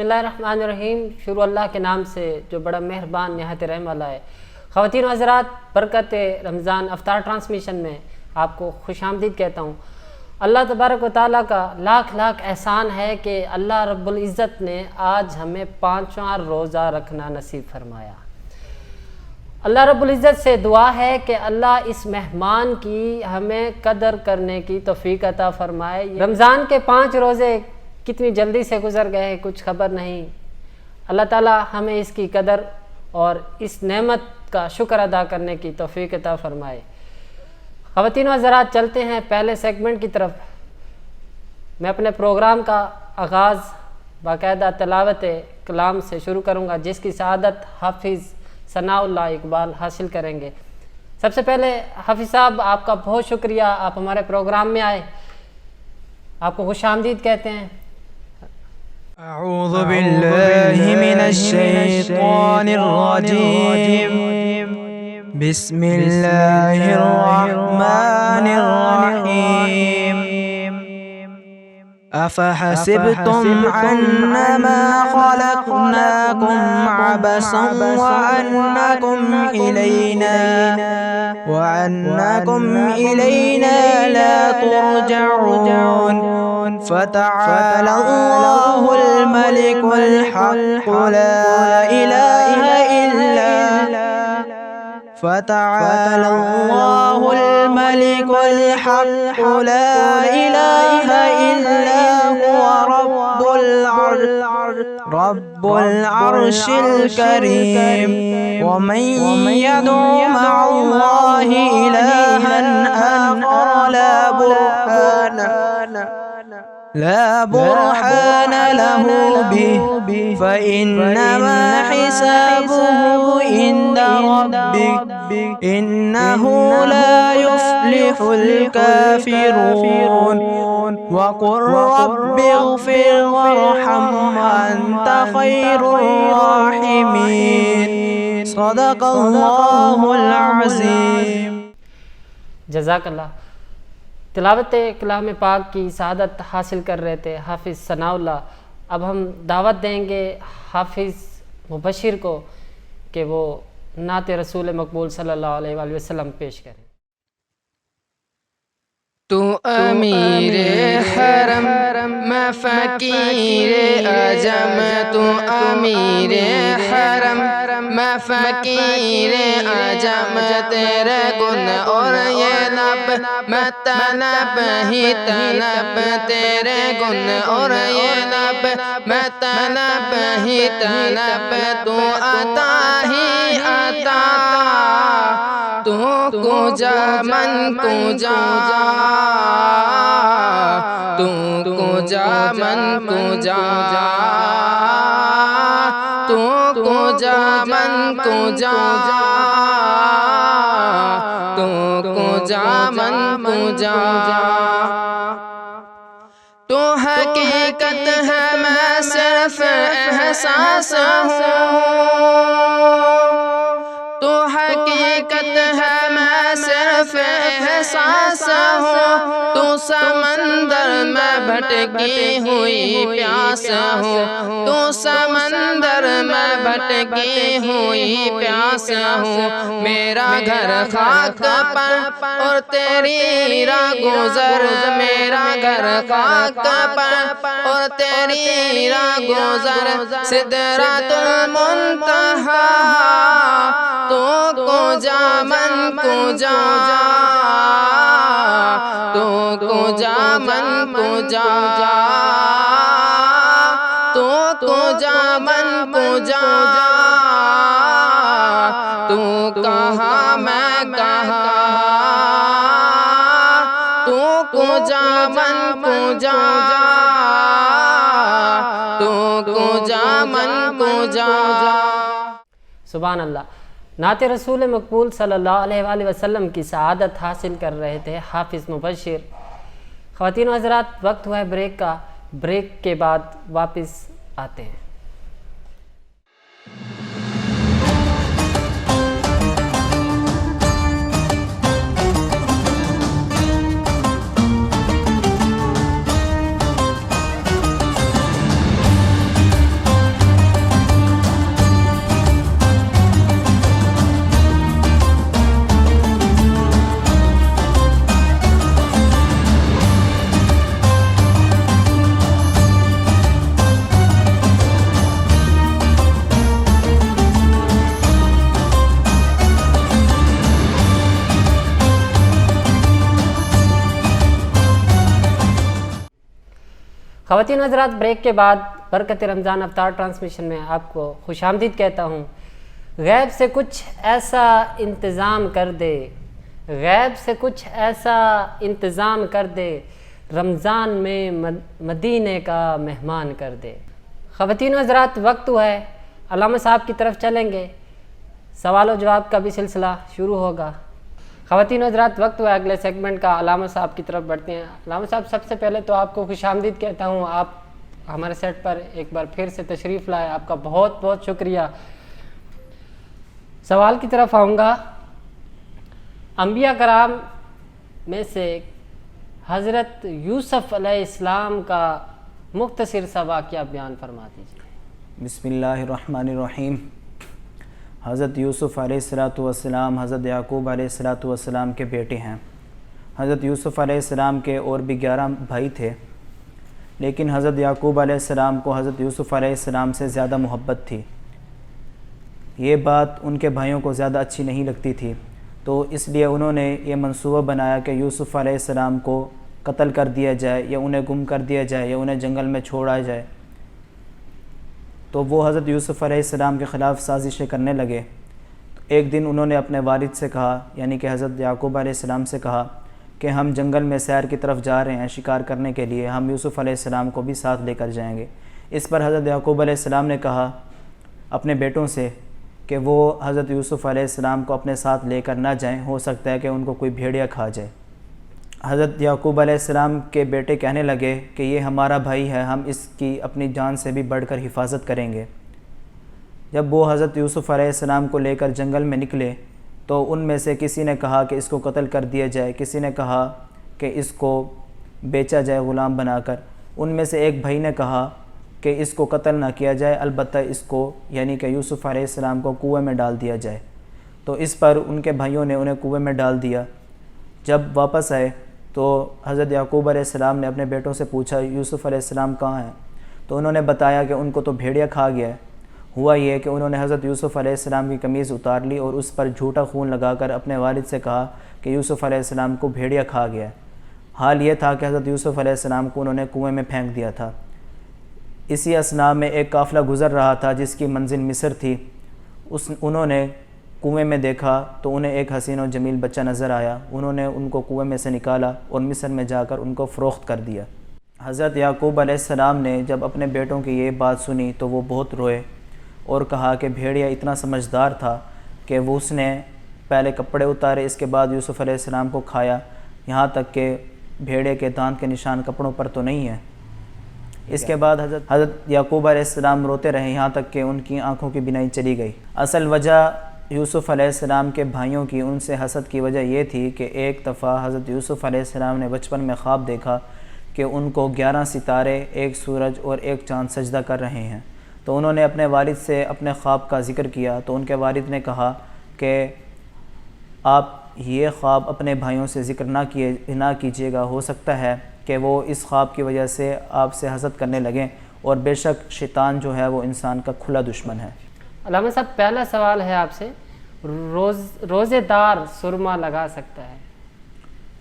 اللہ الرحمن الرحیم، شروع اللہ کے نام سے جو بڑا مہربان نہایت رحم والا ہے۔ خواتین و حضرات، برکت رمضان افطار ٹرانسمیشن میں آپ کو خوش آمدید کہتا ہوں۔ اللہ تبارک و تعالیٰ کا لاکھ لاکھ احسان ہے کہ اللہ رب العزت نے آج ہمیں 5واں روزہ رکھنا نصیب فرمایا۔ اللہ رب العزت سے دعا ہے کہ اللہ اس مہمان کی ہمیں قدر کرنے کی توفیق عطا فرمائے۔ رمضان کے 5 روزے کتنی جلدی سے گزر گئے کچھ خبر نہیں۔ اللہ تعالیٰ ہمیں اس کی قدر اور اس نعمت کا شکر ادا کرنے کی توفیق عطا فرمائے۔ خواتین و حضرات، چلتے ہیں پہلے سیگمنٹ کی طرف۔ میں اپنے پروگرام کا آغاز باقاعدہ تلاوت کلام سے شروع کروں گا، جس کی سعادت حافظ ثناء اللہ اقبال حاصل کریں گے۔ سب سے پہلے حافظ صاحب، آپ کا بہت شکریہ، آپ ہمارے پروگرام میں آئے، آپ کو خوش آمدید کہتے ہیں۔ اعوذ باللہ من الشیطان الرجیم، بسم اللہ الرحمن الرحیم۔ افحسبتم انما خلقناکم عبثا وانکم الینا لا ترجعون، فتعالى الله الملك الحق لا إله إلا فتعالى الله الملك الحق لا إله إلا هو رب العرش الكريم، ومن يدعو مع الله إلها آخر لا برهان له به فإنما حسابه عند ربه إنه لا يفلح الكافرون، وقل رب اغفر وارحم وأنت خير الراحمين، صدق الله العظيم۔ جزاک اللہ۔ تلاوت کلام پاک کی سعادت حاصل کر رہے تھے حافظ ثناء اللہ۔ اب ہم دعوت دیں گے حافظ مبشر کو کہ وہ نعت رسول مقبول صلی اللہ علیہ وآلہ وسلم پیش کریں۔ تو امیر حرم میں فقیر اعظم، تو امیر حرم میں فقیر اعظم، تیرے گن اور یہ لب میں طلب ہی طلب، تیرے گن اور یہ لب میں طلب ہی طلب، تو عطا ہی عطا، تو کجا من کجا، تو کجا من کجا، تو کجا من کجا، تو کجا من کجا، تو حقیقت ہے میں صرف احساس ہوں، تو حقیقت ہے میں صرف احساس ہوں، تو سمندر میں بھٹکی ہوئی پیاس ہوں، تو سمندر میں بھٹکی ہوئی پیاس ہوں، میرا گھر خاک پر اور تیری راہ گزر، میرا گھر خاک پر اور تیری راہ گزر، سدرۃ المنتہا، تو کجا من کجا، تو کجا من کجا، تو کجا من کجا، تو کہاں میں کہاں، تو کجا من کجا، تو کجا من کجا۔ سبحان اللہ۔ نعت رسول مقبول صلی اللہ علیہ وآلہ وسلم کی سعادت حاصل کر رہے تھے حافظ مبشر۔ خواتین و حضرات، وقت ہوا ہے بریک کا، بریک کے بعد واپس آتے ہیں۔ خواتین حضرات، بریک کے بعد برکت رمضان افطار ٹرانسمیشن میں آپ کو خوش آمدید کہتا ہوں۔ غیب سے کچھ ایسا انتظام کر دے، غیب سے کچھ ایسا انتظام کر دے، رمضان میں مدینے کا مہمان کر دے۔ خواتین حضرات، وقت ہوا ہے، علامہ صاحب کی طرف چلیں گے، سوال و جواب کا بھی سلسلہ شروع ہوگا۔ خواتین حضرات، وقت ہوا ہے اگلے سیگمنٹ کا، علامہ صاحب کی طرف بڑھتے ہیں۔ علامہ صاحب، سب سے پہلے تو آپ کو خوش آمدید کہتا ہوں، آپ ہمارے سیٹ پر ایک بار پھر سے تشریف لائے، آپ کا بہت بہت شکریہ۔ سوال کی طرف آؤں گا۔ انبیاء کرام میں سے حضرت یوسف علیہ السلام کا مختصر سا واقعہ بیان فرما دیجیے۔ بسم اللہ الرحمن الرحیم۔ حضرت یوسف علیہ السلام حضرت یعقوب علیہ السلام کے بیٹے ہیں۔ حضرت یوسف علیہ السلام کے اور بھی 11 بھائی تھے، لیکن حضرت یعقوب علیہ السلام کو حضرت یوسف علیہ السلام سے زیادہ محبت تھی۔ یہ بات ان کے بھائیوں کو زیادہ اچھی نہیں لگتی تھی، تو اس لیے انہوں نے یہ منصوبہ بنایا کہ یوسف علیہ السلام کو قتل کر دیا جائے، یا انہیں گم کر دیا جائے، یا انہیں جنگل میں چھوڑا جائے۔ تو وہ حضرت یوسف علیہ السلام کے خلاف سازشیں کرنے لگے۔ ایک دن انہوں نے اپنے والد سے کہا، یعنی کہ حضرت یعقوب علیہ السلام سے کہا کہ ہم جنگل میں سیر کی طرف جا رہے ہیں شکار کرنے کے لیے، ہم یوسف علیہ السلام کو بھی ساتھ لے کر جائیں گے۔ اس پر حضرت یعقوب علیہ السلام نے کہا اپنے بیٹوں سے کہ وہ حضرت یوسف علیہ السلام کو اپنے ساتھ لے کر نہ جائیں، ہو سکتا ہے کہ ان کو کوئی بھیڑیا کھا جائے۔ حضرت یعقوب علیہ السلام کے بیٹے کہنے لگے کہ یہ ہمارا بھائی ہے، ہم اس کی اپنی جان سے بھی بڑھ کر حفاظت کریں گے۔ جب وہ حضرت یوسف علیہ السلام کو لے کر جنگل میں نکلے تو ان میں سے کسی نے کہا کہ اس کو قتل کر دیا جائے، کسی نے کہا کہ اس کو بیچا جائے غلام بنا کر۔ ان میں سے ایک بھائی نے کہا کہ اس کو قتل نہ کیا جائے، البتہ اس کو یعنی کہ یوسف علیہ السلام کو کنویں میں ڈال دیا جائے۔ تو اس پر ان کے بھائیوں نے انہیں کنویں میں ڈال دیا۔ جب واپس آئے تو حضرت یعقوب علیہ السلام نے اپنے بیٹوں سے پوچھا یوسف علیہ السلام کہاں ہیں؟ تو انہوں نے بتایا کہ ان کو تو بھیڑیا کھا گیا ہے۔ ہوا یہ کہ انہوں نے حضرت یوسف علیہ السلام کی قمیض اتار لی اور اس پر جھوٹا خون لگا کر اپنے والد سے کہا کہ یوسف علیہ السلام کو بھیڑیا کھا گیا ہے۔ حال یہ تھا کہ حضرت یوسف علیہ السلام کو انہوں نے کنویں میں پھینک دیا تھا۔ اسی اثناء میں ایک قافلہ گزر رہا تھا جس کی منزل مصر تھی۔ انہوں نے کنویں میں دیکھا تو انہیں ایک حسین و جمیل بچہ نظر آیا۔ انہوں نے ان کو کنویں میں سے نکالا اور مصر میں جا کر ان کو فروخت کر دیا۔ حضرت یعقوب علیہ السلام نے جب اپنے بیٹوں کی یہ بات سنی تو وہ بہت روئے اور کہا کہ بھیڑیا اتنا سمجھدار تھا کہ وہ اس نے پہلے کپڑے اتارے، اس کے بعد یوسف علیہ السلام کو کھایا، یہاں تک کہ بھیڑے کے دانت کے نشان کپڑوں پر تو نہیں ہے۔ اس کے بعد حضرت یعقوب علیہ السلام روتے رہے یہاں تک کہ ان کی آنکھوں کی بینائی چلی گئی۔ اصل وجہ یوسف علیہ السلام کے بھائیوں کی ان سے حسد کی وجہ یہ تھی کہ ایک دفعہ حضرت یوسف علیہ السلام نے بچپن میں خواب دیکھا کہ ان کو 11 ستارے، ایک سورج اور ایک چاند سجدہ کر رہے ہیں۔ تو انہوں نے اپنے والد سے اپنے خواب کا ذکر کیا تو ان کے والد نے کہا کہ آپ یہ خواب اپنے بھائیوں سے ذکر نہ کیجیے گا، ہو سکتا ہے کہ وہ اس خواب کی وجہ سے آپ سے حسد کرنے لگیں، اور بے شک شیطان جو ہے وہ انسان کا کھلا دشمن ہے۔ علامہ صاحب، پہلا سوال ہے آپ سے، روزے دار سرما لگا سکتا ہے؟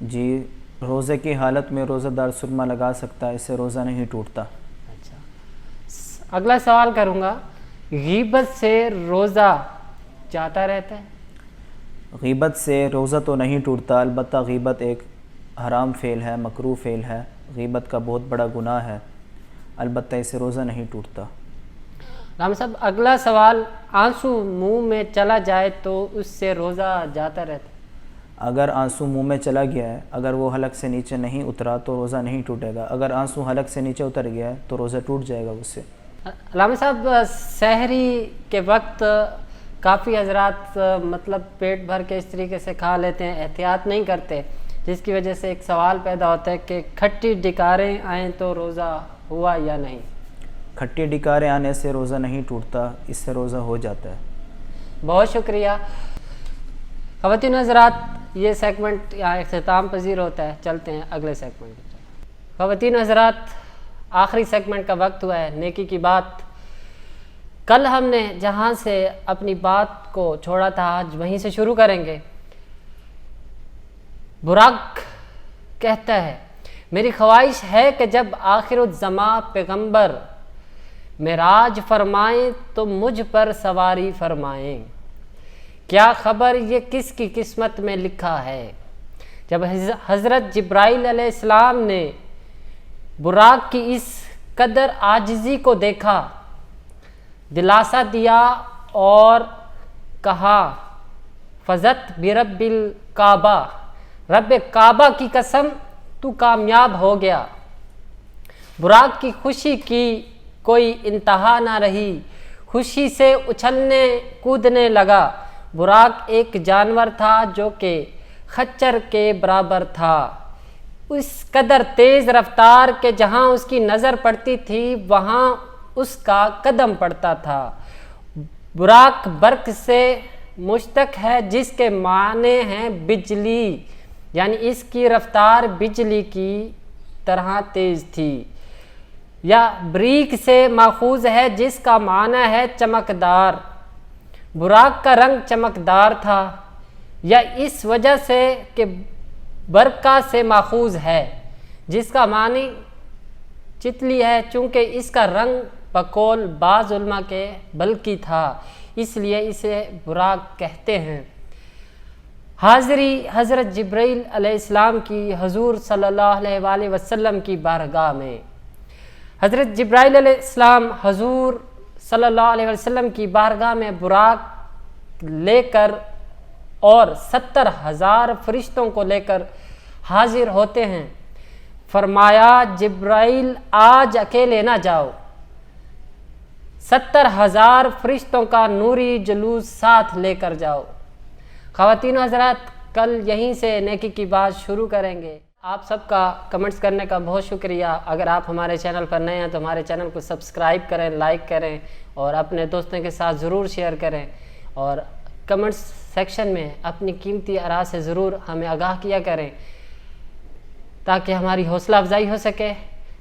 جی، روزے کی حالت میں روزہ دار سرما لگا سکتا ہے، اس سے روزہ نہیں ٹوٹتا۔ اچھا، اگلا سوال کروں گا، غیبت سے روزہ جاتا رہتا ہے؟ غیبت سے روزہ تو نہیں ٹوٹتا، البتہ غیبت ایک حرام فعل ہے، مکروہ فعل ہے، غیبت کا بہت بڑا گناہ ہے، البتہ اس سے روزہ نہیں ٹوٹتا۔ رام صاحب، اگلا سوال، آنسو منہ میں چلا جائے تو اس سے روزہ جاتا رہتا ہے؟ اگر آنسو منہ میں چلا گیا ہے، اگر وہ حلق سے نیچے نہیں اترا تو روزہ نہیں ٹوٹے گا، اگر آنسو حلق سے نیچے اتر گیا ہے تو روزہ ٹوٹ جائے گا اس سے۔ علامہ صاحب، سحری کے وقت کافی حضرات مطلب پیٹ بھر کے اس طریقے سے کھا لیتے ہیں، احتیاط نہیں کرتے، جس کی وجہ سے ایک سوال پیدا ہوتا ہے کہ کھٹی ڈکاریں آئیں تو روزہ ہوا یا نہیں؟ کھٹی ڈکاریں آنے سے روزہ نہیں ٹوٹتا، اس سے روزہ ہو جاتا ہے۔ بہت شکریہ۔ خواتین حضرات، یہ سیگمنٹ یہاں اختتام پذیر ہوتا ہے، چلتے ہیں اگلے سیگمنٹ کی طرف۔ خواتین حضرات، آخری سیگمنٹ کا وقت ہوا ہے، نیکی کی بات۔ کل ہم نے جہاں سے اپنی بات کو چھوڑا تھا آج وہیں سے شروع کریں گے۔ براق کہتا ہے، میری خواہش ہے کہ جب آخر الزماں پیغمبر معراج فرمائیں تو مجھ پر سواری فرمائیں، کیا خبر یہ کس کی قسمت میں لکھا ہے۔ جب حضرت جبرائیل علیہ السلام نے براق کی اس قدر عاجزی کو دیکھا، دلاسا دیا اور کہا فزت برب الکعبہ، رب کعبہ کی قسم تو کامیاب ہو گیا۔ براق کی خوشی کی کوئی انتہا نہ رہی، خوشی سے اچھلنے کودنے لگا۔ براق ایک جانور تھا جو کہ خچر کے برابر تھا، اس قدر تیز رفتار کہ جہاں اس کی نظر پڑتی تھی وہاں اس کا قدم پڑتا تھا۔ براق برق سے مشتق ہے جس کے معنی ہیں بجلی، یعنی اس کی رفتار بجلی کی طرح تیز تھی۔ یا بریق سے ماخوذ ہے جس کا معنی ہے چمکدار، براق کا رنگ چمکدار تھا، یا اس وجہ سے کہ برقع سے ماخوذ ہے جس کا معنی چتلی ہے، چونکہ اس کا رنگ بقول بعض علماء کے بلکی تھا، اس لیے اسے براق کہتے ہیں۔ حاضری حضرت جبرائیل علیہ السلام کی حضور صلی اللہ علیہ وآلہ وسلم کی بارگاہ میں۔ حضرت جبرائیل علیہ السلام حضور صلی اللہ علیہ وسلم کی بارگاہ میں براق لے کر اور 70,000 فرشتوں کو لے کر حاضر ہوتے ہیں۔ فرمایا جبرائیل آج اکیلے نہ جاؤ، 70,000 فرشتوں کا نوری جلوس ساتھ لے کر جاؤ۔ خواتین و حضرات، کل یہیں سے نیکی کی بات شروع کریں گے۔ آپ سب کا کمنٹس کرنے کا بہت شکریہ۔ اگر آپ ہمارے چینل پر نئے ہیں تو ہمارے چینل کو سبسکرائب کریں، لائک کریں اور اپنے دوستوں کے ساتھ ضرور شیئر کریں، اور کمنٹس سیکشن میں اپنی قیمتی آراء سے ضرور ہمیں آگاہ کیا کریں تاکہ ہماری حوصلہ افزائی ہو سکے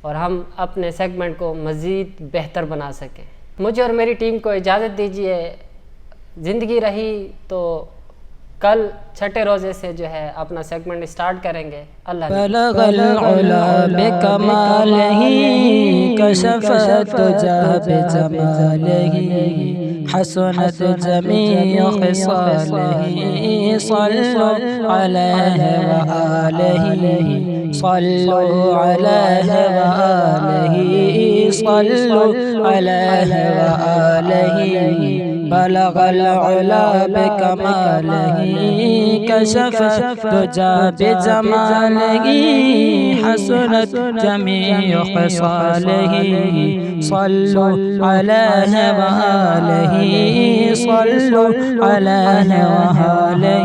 اور ہم اپنے سیگمنٹ کو مزید بہتر بنا سکیں۔ مجھے اور میری ٹیم کو اجازت دیجیے، زندگی رہی تو کل چھٹے روزے سے جو ہے اپنا سیگمنٹ سٹارٹ کریں گے۔ اللہ بلغ العلا بکمالہ کشفت تجا بجمالہ حسنت جمیع خصالہ صلوا علیہ وآلہ صلوا علیہ وآلہ صلوا علیہ وآلہ بلغ العلا بکمالہ کشف تجا بجمالہ حسنت جمیع خصالہ صلوا علیہ وآلہ صلوا علیہ وآلہ۔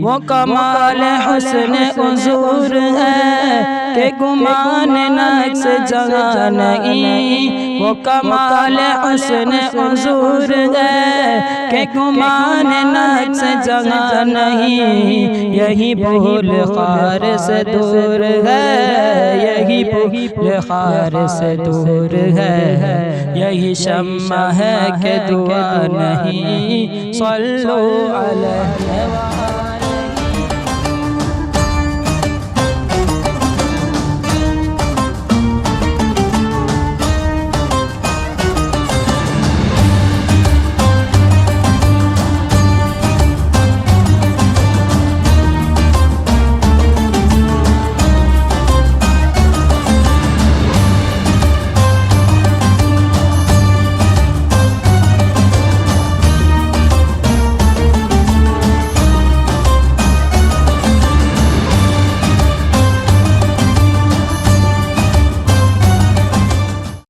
وہ کمال حسن حضور ہے کہ گمان نقص جگہ نہیں، وہ کمال حسن حضور ہے کہ گمان نقص جگہ نہیں۔ یہی بھول خار سے دور ہے، یہی بھول خار سے دور ہے، یہی شمع ہے کہ دعا نہیں۔ صلو علیہ